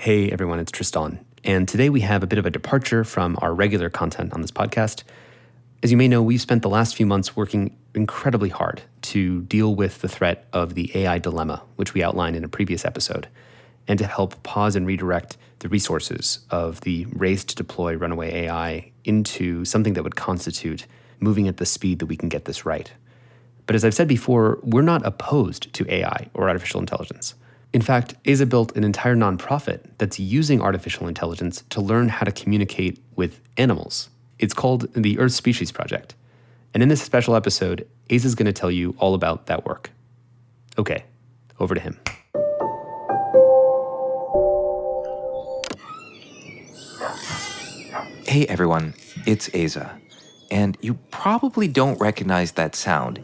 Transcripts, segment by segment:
Hey everyone, it's Tristan. And today we have a bit of a departure from our regular content on this podcast. As you may know, we've spent the last few months working incredibly hard to deal with the threat of the AI dilemma, which we outlined in a previous episode, and to help pause and redirect the resources of the race to deploy runaway AI into something that would constitute moving at the speed that we can get this right. But as I've said before, we're not opposed to AI or artificial intelligence. In fact, Aza built an entire nonprofit that's using artificial intelligence to learn how to communicate with animals. It's called the Earth Species Project. And in this special episode, Aza's going to tell you all about that work. Okay, over to him. Hey everyone, it's Aza. And you probably don't recognize that sound.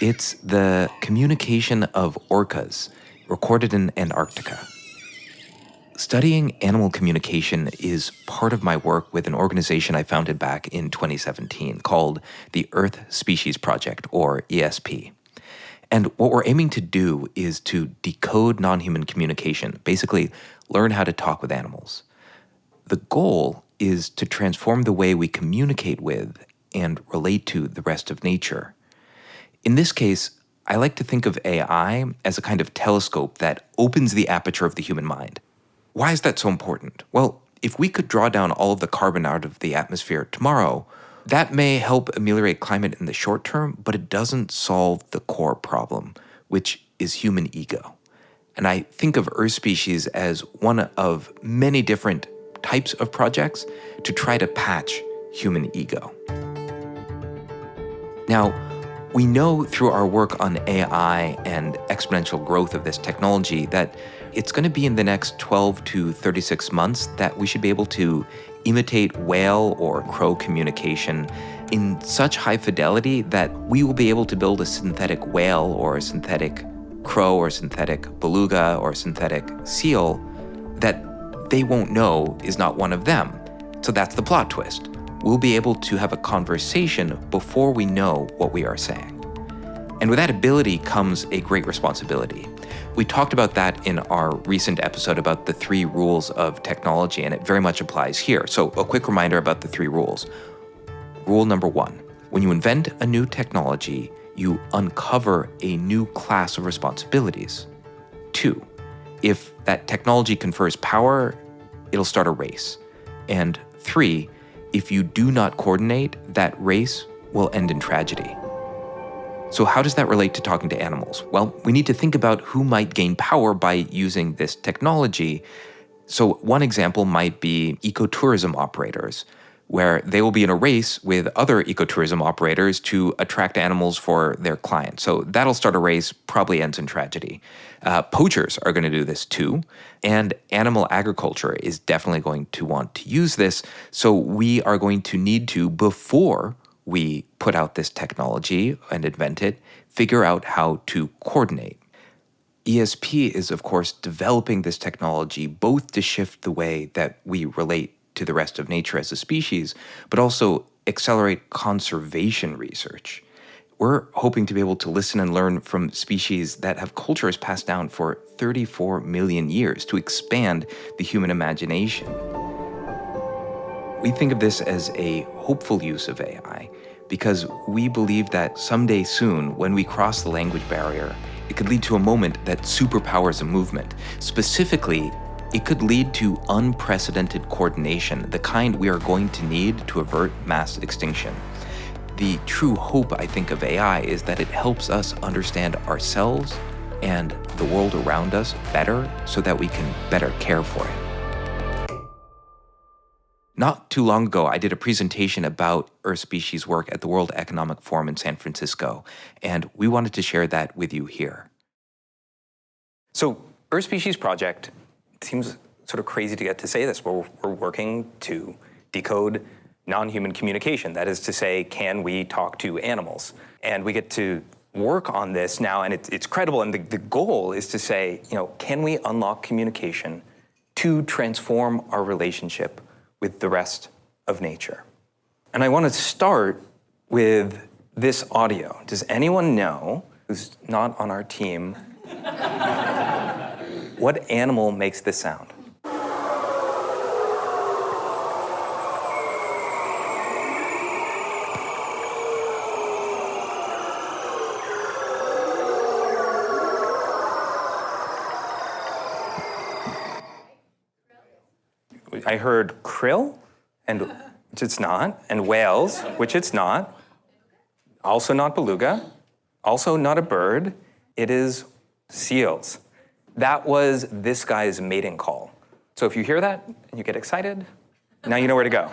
It's the communication of orcas, recorded in Antarctica. Studying animal communication is part of my work with an organization I founded back in 2017 called the Earth Species Project, or ESP. And what we're aiming to do is to decode non-human communication, basically learn how to talk with animals. The goal is to transform the way we communicate with and relate to the rest of nature. In this case, I like to think of AI as a kind of telescope that opens the aperture of the human mind. Why is that so important? Well, if we could draw down all of the carbon out of the atmosphere tomorrow, that may help ameliorate climate in the short term, but it doesn't solve the core problem, which is human ego. And I think of Earth Species as one of many different types of projects to try to patch human ego. Now, we know through our work on AI and exponential growth of this technology that it's going to be in the next 12 to 36 months that we should be able to imitate whale or crow communication in such high fidelity that we will be able to build a synthetic whale or a synthetic crow or synthetic beluga or synthetic seal that they won't know is not one of them. So that's the plot twist. We'll be able to have a conversation before we know what we are saying. And with that ability comes a great responsibility. We talked about that in our recent episode about the 3 rules of technology, and it very much applies here. So a quick reminder about the 3 rules. Rule number 1, when you invent a new technology, you uncover a new class of responsibilities. 2, if that technology confers power, it'll start a race. And 3, if you do not coordinate, that race will end in tragedy. So how does that relate to talking to animals? Well, we need to think about who might gain power by using this technology. So one example might be ecotourism operators, where they will be in a race with other ecotourism operators to attract animals for their clients. So that'll start a race, probably ends in tragedy. Poachers are going to do this too, and animal agriculture is definitely going to want to use this. So we are going to need to, before we put out this technology and invent it, figure out how to coordinate. ESP is, of course, developing this technology both to shift the way that we relate to the rest of nature as a species, but also accelerate conservation research. We're hoping to be able to listen and learn from species that have cultures passed down for 34 million years to expand the human imagination. We think of this as a hopeful use of AI because we believe that someday soon, when we cross the language barrier, it could lead to a moment that superpowers a movement. Specifically, it could lead to unprecedented coordination, the kind we are going to need to avert mass extinction. The true hope, I think, of AI is that it helps us understand ourselves and the world around us better so that we can better care for it. Not too long ago, I did a presentation about Earth Species work at the World Economic Forum in San Francisco, and we wanted to share that with you here. So, Earth Species Project, it seems sort of crazy to get to say this, but we're working to decode non-human communication. That is to say, can we talk to animals? And we get to work on this now, and it's credible. And the goal is to say, can we unlock communication to transform our relationship with the rest of nature? And I want to start with this audio. Does anyone know, who's not on our team, what animal makes this sound? I heard krill, and which it's not, and whales, which it's not. Also not beluga, also not a bird. It is seals. That was this guy's mating call. So if you hear that and you get excited, now you know where to go.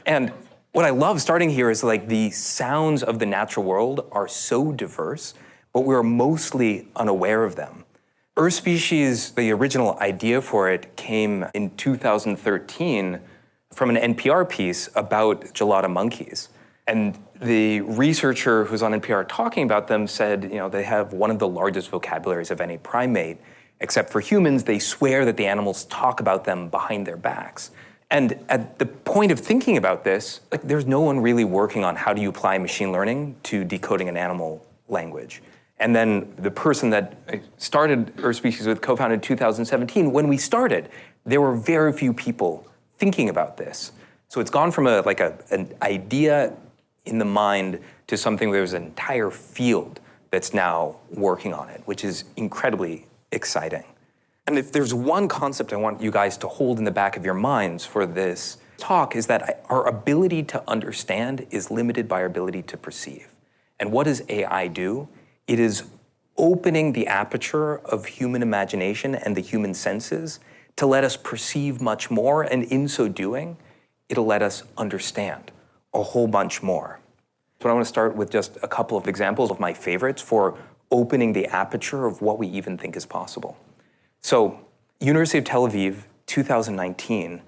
And what I love starting here is like the sounds of the natural world are so diverse, but we're mostly unaware of them. Earth Species, the original idea for it came in 2013 from an NPR piece about gelada monkeys. And the researcher who's on NPR talking about them said, they have one of the largest vocabularies of any primate, except for humans. They swear that the animals talk about them behind their backs. And at the point of thinking about this, there's no one really working on how do you apply machine learning to decoding an animal language. And then the person that started Earth Species with, co-founded in 2017, when we started, there were very few people thinking about this. So it's gone from an idea in the mind to something where there's an entire field that's now working on it, which is incredibly exciting. And if there's one concept I want you guys to hold in the back of your minds for this talk is that our ability to understand is limited by our ability to perceive. And what does AI do? It is opening the aperture of human imagination and the human senses to let us perceive much more, and in so doing, it'll let us understand a whole bunch more. So I want to start with just a couple of examples of my favorites for opening the aperture of what we even think is possible. So, University of Tel Aviv, 2019,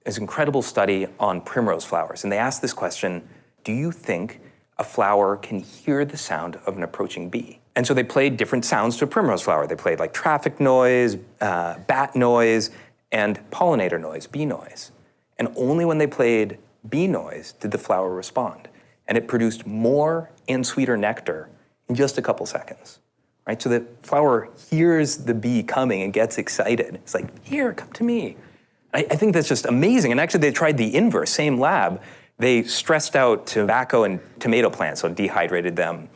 is an incredible study on primrose flowers. And they asked this question, do you think a flower can hear the sound of an approaching bee? And so they played different sounds to a primrose flower. They played like traffic noise, bat noise, and pollinator noise, bee noise. And only when they played bee noise did the flower respond. And it produced more and sweeter nectar in just a couple seconds. Right? So the flower hears the bee coming and gets excited. It's like, here, come to me. I think that's just amazing. And actually they tried the inverse, same lab. They stressed out tobacco and tomato plants, so dehydrated them,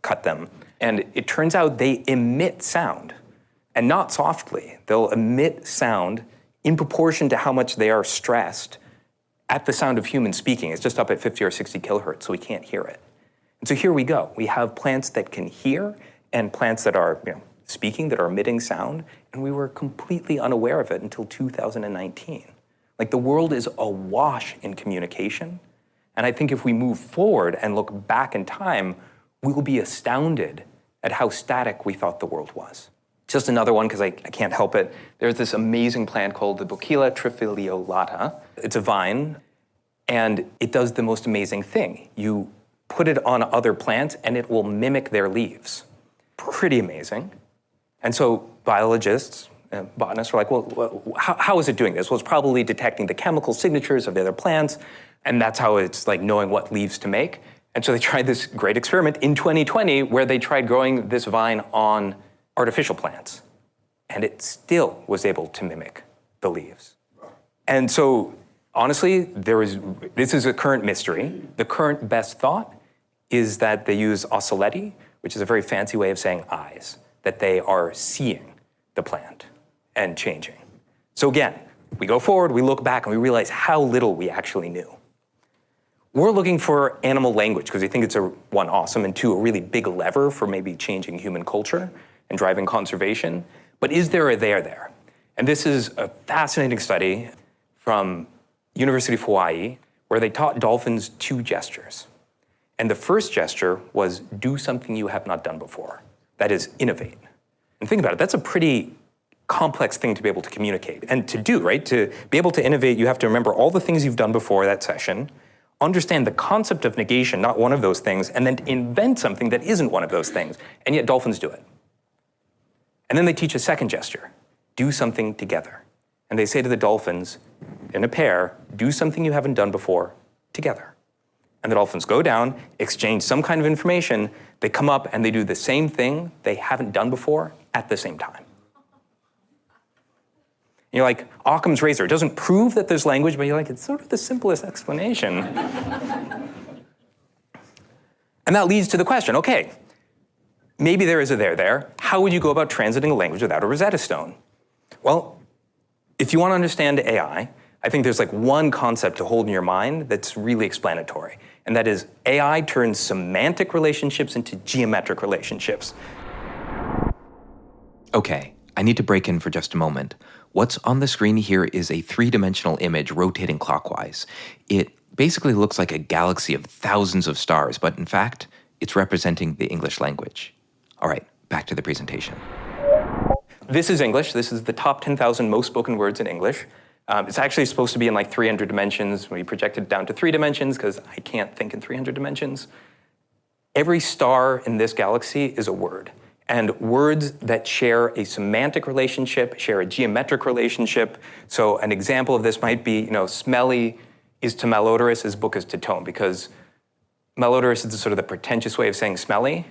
cut them. And it turns out they emit sound, and not softly. They'll emit sound in proportion to how much they are stressed at the sound of human speaking. It's just up at 50 or 60 kilohertz, so we can't hear it. And so here we go. We have plants that can hear and plants that are speaking, that are emitting sound, and we were completely unaware of it until 2019. The world is awash in communication, and I think if we move forward and look back in time, we will be astounded at how static we thought the world was. Just another one, because I can't help it. There's this amazing plant called the Bucilla trifoliata. It's a vine, and it does the most amazing thing. You put it on other plants, and it will mimic their leaves. Pretty amazing. And so biologists, botanists were like, well, how is it doing this? Well, it's probably detecting the chemical signatures of the other plants, and that's how it's knowing what leaves to make. And so they tried this great experiment in 2020 where they tried growing this vine on artificial plants, and it still was able to mimic the leaves. And so honestly, this is a current mystery. The current best thought is that they use oceleti, which is a very fancy way of saying eyes, that they are seeing the plant and changing. So again, we go forward, we look back, and we realize how little we actually knew. We're looking for animal language because we think it's one, awesome, and two, a really big lever for maybe changing human culture and driving conservation. But is there a there? And this is a fascinating study from University of Hawaii where they taught dolphins 2 gestures. And the first gesture was do something you have not done before. That is, innovate. And think about it, that's a pretty complex thing to be able to communicate and to do, right? To be able to innovate, you have to remember all the things you've done before that session, understand the concept of negation, not one of those things, and then invent something that isn't one of those things. And yet dolphins do it. And then they teach a second gesture, do something together. And they say to the dolphins, in a pair, do something you haven't done before together. And the dolphins go down, exchange some kind of information, they come up and they do the same thing they haven't done before at the same time. You're like, Occam's razor. It doesn't prove that there's language, but you're like, it's sort of the simplest explanation. And that leads to the question, okay, maybe there is a there. How would you go about translating a language without a Rosetta Stone? Well, if you want to understand AI, I think there's like one concept to hold in your mind that's really explanatory, and that is AI turns semantic relationships into geometric relationships. Okay, I need to break in for just a moment. What's on the screen here is a three-dimensional image rotating clockwise. It basically looks like a galaxy of thousands of stars, but in fact, it's representing the English language. All right, back to the presentation. This is English. This is the top 10,000 most spoken words in English. It's actually supposed to be in like 300 dimensions. We projected it down to 3 dimensions because I can't think in 300 dimensions. Every star in this galaxy is a word. And words that share a semantic relationship, share a geometric relationship. So an example of this might be, smelly is to malodorous as book is to tome, because malodorous is sort of the pretentious way of saying smelly.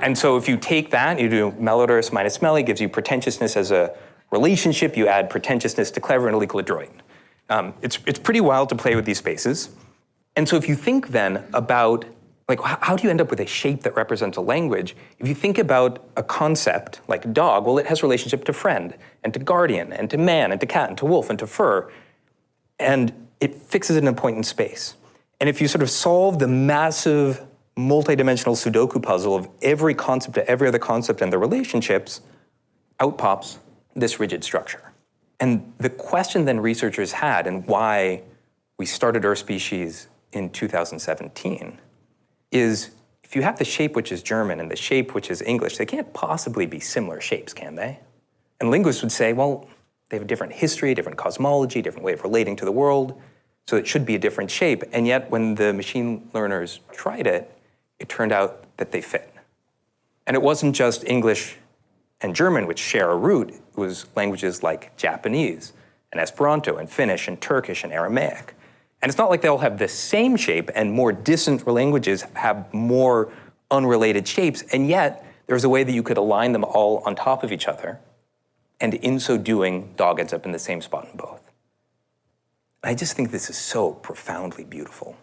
And so if you take that, you do malodorous minus smelly, gives you pretentiousness as a relationship. You add pretentiousness to clever and it'll equal adroit. It's pretty wild to play with these spaces. And so if you think then about, like, how do you end up with a shape that represents a language? If you think about a concept like dog, well, it has relationship to friend, and to guardian, and to man, and to cat, and to wolf, and to fur. And it fixes it in a point in space. And if you sort of solve the massive multidimensional Sudoku puzzle of every concept to every other concept and the relationships, out pops this rigid structure. And the question then researchers had, and why we started Earth Species in 2017, is if you have the shape which is German and the shape which is English, they can't possibly be similar shapes, can they? And linguists would say, well, they have a different history, different cosmology, different way of relating to the world, so it should be a different shape. And yet when the machine learners tried it, it turned out that they fit. And it wasn't just English and German which share a root, it was languages like Japanese and Esperanto and Finnish and Turkish and Aramaic. And it's not like they all have the same shape, and more distant languages have more unrelated shapes, and yet there's a way that you could align them all on top of each other, and in so doing, dog ends up in the same spot in both. I just think this is so profoundly beautiful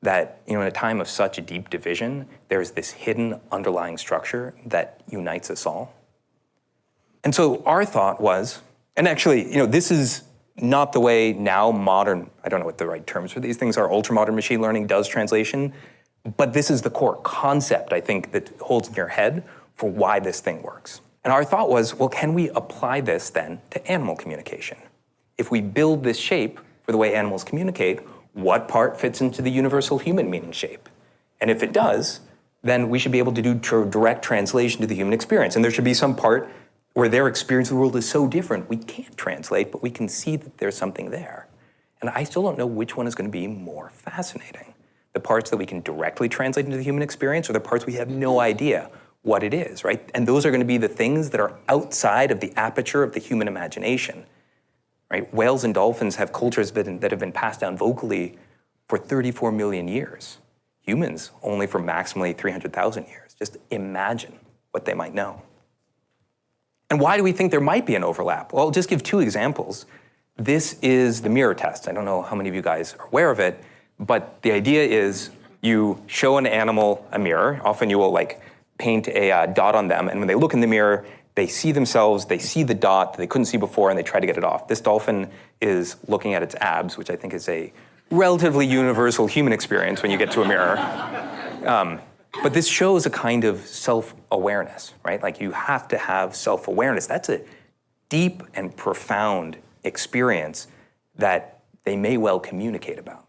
that, in a time of such a deep division, there's this hidden underlying structure that unites us all. And so our thought was, and actually, this is not the way now modern, I don't know what the right terms for these things are, ultra-modern machine learning does translation, but this is the core concept, I think, that holds in your head for why this thing works. And our thought was, well, can we apply this then to animal communication? If we build this shape for the way animals communicate, what part fits into the universal human meaning shape? And if it does, then we should be able to do direct translation to the human experience. And there should be some part where their experience of the world is so different, we can't translate, but we can see that there's something there. And I still don't know which one is going to be more fascinating. The parts that we can directly translate into the human experience, or the parts we have no idea what it is, right? And those are going to be the things that are outside of the aperture of the human imagination, right? Whales and dolphins have cultures that have been passed down vocally for 34 million years. Humans only for maximally 300,000 years. Just imagine what they might know. And why do we think there might be an overlap? Well, I'll just give 2 examples. This is the mirror test. I don't know how many of you guys are aware of it, but the idea is you show an animal a mirror. Often you will paint a dot on them, and when they look in the mirror, they see themselves, they see the dot that they couldn't see before, and they try to get it off. This dolphin is looking at its abs, which I think is a relatively universal human experience when you get to a mirror. But this shows a kind of self-awareness, right? Like, you have to have self-awareness. That's a deep and profound experience that they may well communicate about.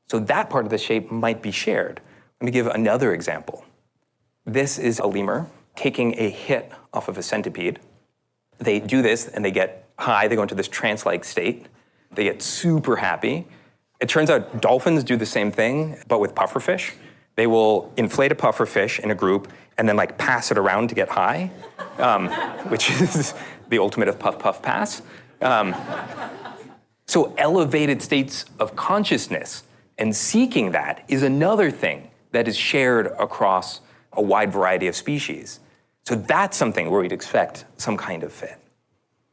So that part of the shape might be shared. Let me give another example. This is a lemur taking a hit off of a centipede. They do this and they get high, they go into this trance-like state. They get super happy. It turns out dolphins do the same thing, but with pufferfish. They will inflate a pufferfish in a group and then pass it around to get high, which is the ultimate of puff, puff, pass. So elevated states of consciousness and seeking that is another thing that is shared across a wide variety of species. So that's something where we'd expect some kind of fit.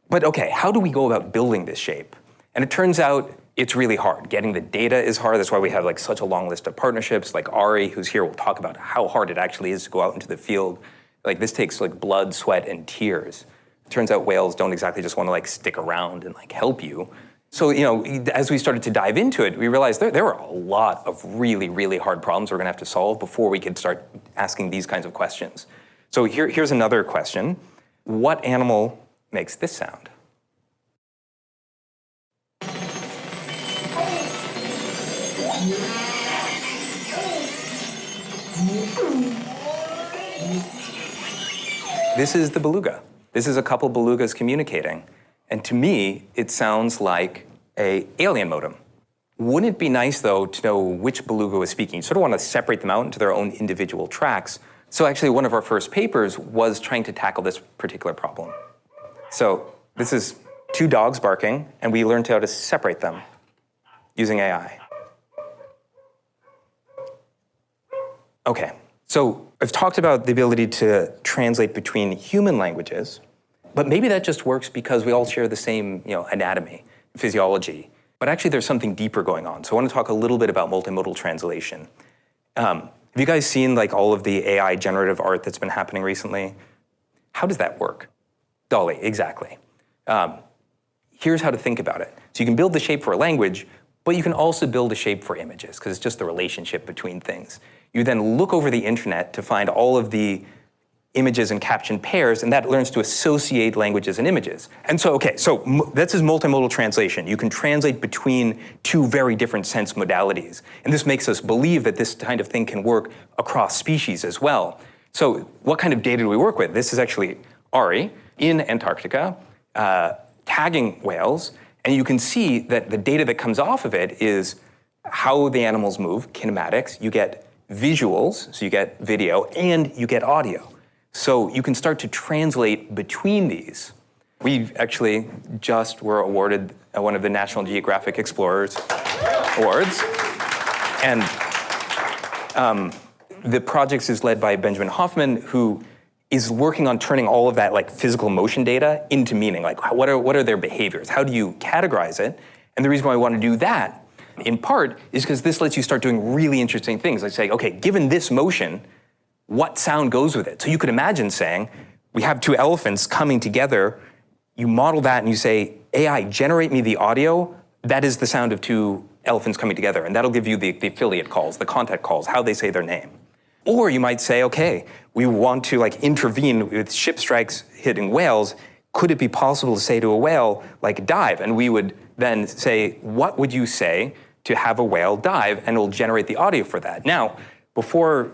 But okay, how do we go about building this shape? And it turns out it's really hard. Getting the data is hard. That's why we have like such a long list of partnerships. Like Ari, who's here, will talk about how hard it actually is to go out into the field. Like this takes like blood, sweat, and tears. It turns out whales don't exactly just want to like stick around and like help you. So, as we started to dive into it, we realized there were a lot of really, really hard problems we're going to have to solve before we could start asking these kinds of questions. So here's another question. What animal makes this sound? This is the beluga. This is a couple belugas communicating. And to me, it sounds like an alien modem. Wouldn't it be nice, though, to know which beluga was speaking? You sort of want to separate them out into their own individual tracks. So actually, one of our first papers was trying to tackle this particular problem. So this is two dogs barking, and we learned how to separate them using AI. Okay, so I've talked about the ability to translate between human languages, but maybe that just works because we all share the same, anatomy, physiology. But actually, there's something deeper going on. So I want to talk a little bit about multimodal translation. Have you guys seen like all of the AI generative art that's been happening recently? How does that work? DALL-E, exactly. Here's how to think about it. So you can build the shape for a language, but you can also build a shape for images because it's just the relationship between things. You then look over the internet to find all of the images and caption pairs, and that learns to associate languages and images. And so, this is multimodal translation. You can translate between two very different sense modalities. And this makes us believe that this kind of thing can work across species as well. So what kind of data do we work with? This is actually Ari in Antarctica, tagging whales, and you can see that the data that comes off of it is how the animals move, kinematics. You get visuals, so you get video, and you get audio. So you can start to translate between these. We actually just were awarded one of the National Geographic Explorers Awards. And the project is led by Benjamin Hoffman, who is working on turning all of that like physical motion data into meaning. Like what are their behaviors? How do you categorize it? And the reason why I want to do that, in part, is because this lets you start doing really interesting things. Like say, okay, given this motion, what sound goes with it? So you could imagine saying, we have two elephants coming together, you model that and you say, AI, generate me the audio, that is the sound of two elephants coming together, and that'll give you the affiliate calls, the contact calls, how they say their name. Or you might say, okay, we want to like intervene with ship strikes hitting whales, could it be possible to say to a whale, like dive? And we would then say, what would you say to have a whale dive? And it'll generate the audio for that. Now, before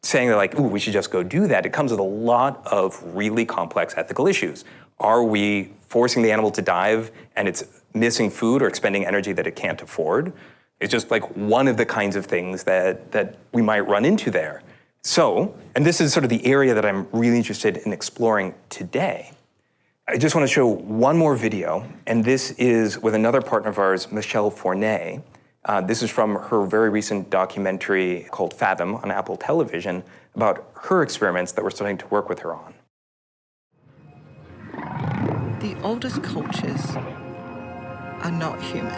saying that like, ooh, we should just go do that, it comes with a lot of really complex ethical issues. Are we forcing the animal to dive and it's missing food or expending energy that it can't afford? It's just like one of the kinds of things that we might run into there. So, and this is sort of the area that I'm really interested in exploring today. I just want to show one more video, and this is with another partner of ours, Michelle Fournet. This is from her very recent documentary called Fathom on Apple Television about her experiments that we're starting to work with her on. The oldest cultures are not human.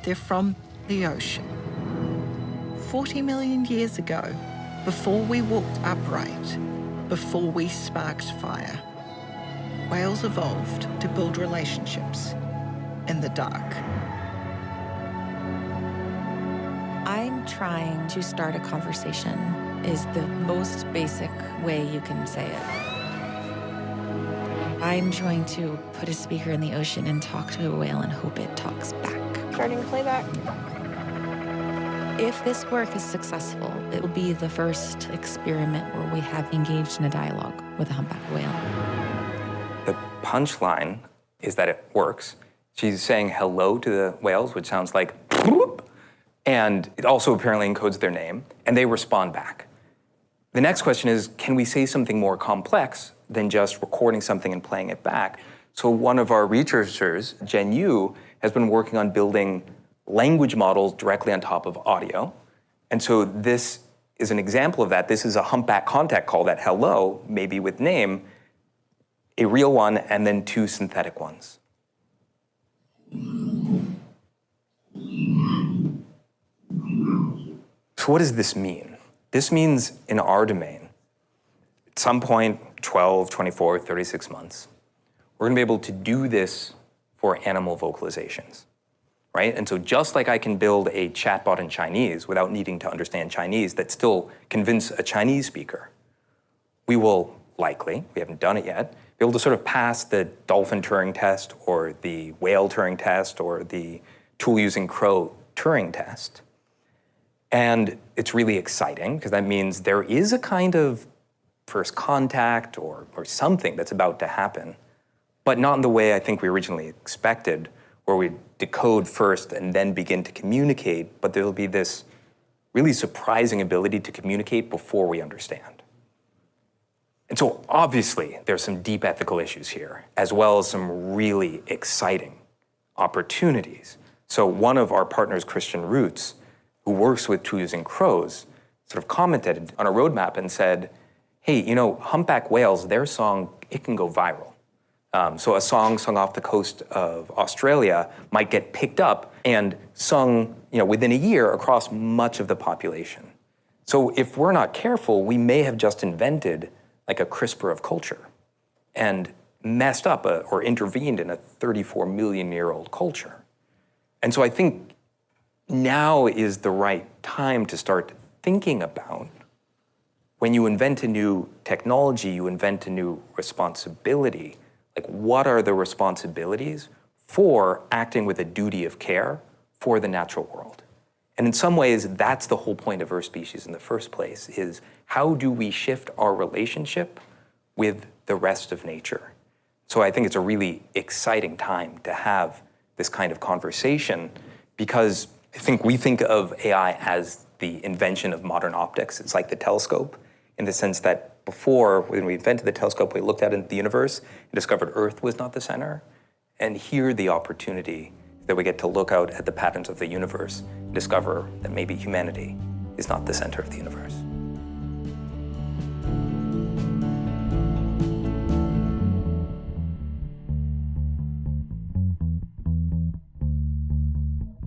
They're from the ocean. 40 million years ago, before we walked upright, before we sparked fire, whales evolved to build relationships in the dark. I'm trying to start a conversation is the most basic way you can say it. I'm trying to put a speaker in the ocean and talk to a whale and hope it talks back. Starting playback. If this work is successful, it will be the first experiment where we have engaged in a dialogue with a humpback whale. The punchline is that it works. She's saying hello to the whales, which sounds like whoop, and it also apparently encodes their name, and they respond back. The next question is, can we say something more complex than just recording something and playing it back? So one of our researchers, Jen Yu, has been working on building language models directly on top of audio. And so this is an example of that. This is a humpback contact call, that hello, maybe with name. a real one and then 2 synthetic ones. So what does this mean? This means in our domain, at some point, 12, 24, 36 months, we're going to be able to do this for animal vocalizations, right? And so just like I can build a chatbot in Chinese without needing to understand Chinese that still convince a Chinese speaker, we will likely, we haven't done it yet, be able to sort of pass the dolphin Turing test or the whale Turing test or the tool using crow Turing test. And it's really exciting because that means there is a kind of first contact or something that's about to happen, but not in the way I think we originally expected, where we decode first and then begin to communicate, but there'll be this really surprising ability to communicate before we understand. And so obviously there's some deep ethical issues here, as well as some really exciting opportunities. So one of our partners, Christian Roots, who works with tool using crows, sort of commented on a roadmap and said, hey, you know, humpback whales, their song, it can go viral. So a song sung off the coast of Australia might get picked up and sung, you know, within a year across much of the population. So if we're not careful, we may have just invented like a CRISPR of culture and messed up or intervened in a 34 million year old culture. And so I think now is the right time to start thinking about when you invent a new technology, you invent a new responsibility. Like, what are the responsibilities for acting with a duty of care for the natural world? And in some ways, that's the whole point of Earth Species in the first place, is how do we shift our relationship with the rest of nature? So I think it's a really exciting time to have this kind of conversation, because I think we think of AI as the invention of modern optics. It's like the telescope, in the sense that before, when we invented the telescope, we looked out into the universe and discovered Earth was not the center. And here the opportunity that we get to look out at the patterns of the universe and discover that maybe humanity is not the center of the universe.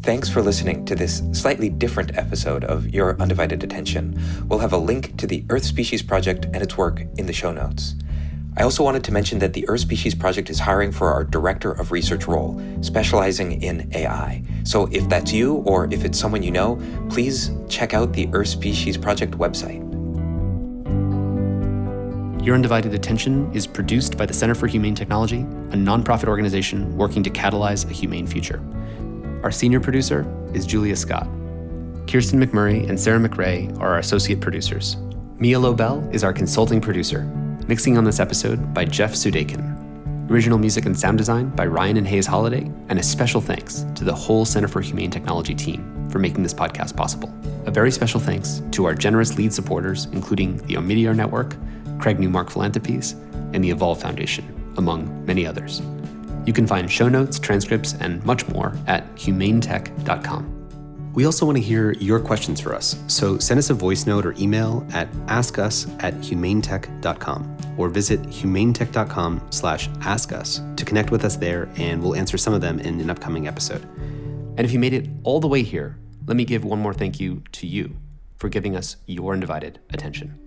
Thanks for listening to this slightly different episode of Your Undivided Attention. We'll have a link to the Earth Species Project and its work in the show notes. I also wanted to mention that the Earth Species Project is hiring for our Director of Research role, specializing in AI. So if that's you, or if it's someone you know, please check out the Earth Species Project website. Your Undivided Attention is produced by the Center for Humane Technology, a nonprofit organization working to catalyze a humane future. Our senior producer is Julia Scott. Kirsten McMurray and Sarah McRae are our associate producers. Mia Lobel is our consulting producer. Mixing on this episode by Jeff Sudekin. Original music and sound design by Ryan and Hayes Holiday, and a special thanks to the whole Center for Humane Technology team for making this podcast possible. A very special thanks to our generous lead supporters, including the Omidyar Network, Craig Newmark Philanthropies, and the Evolve Foundation, among many others. You can find show notes, transcripts, and much more at humanetech.com. We also want to hear your questions for us, so send us a voice note or email at askus@humanetech.com or visit humanetech.com/askus to connect with us there, and we'll answer some of them in an upcoming episode. And if you made it all the way here, let me give one more thank you to you for giving us your undivided attention.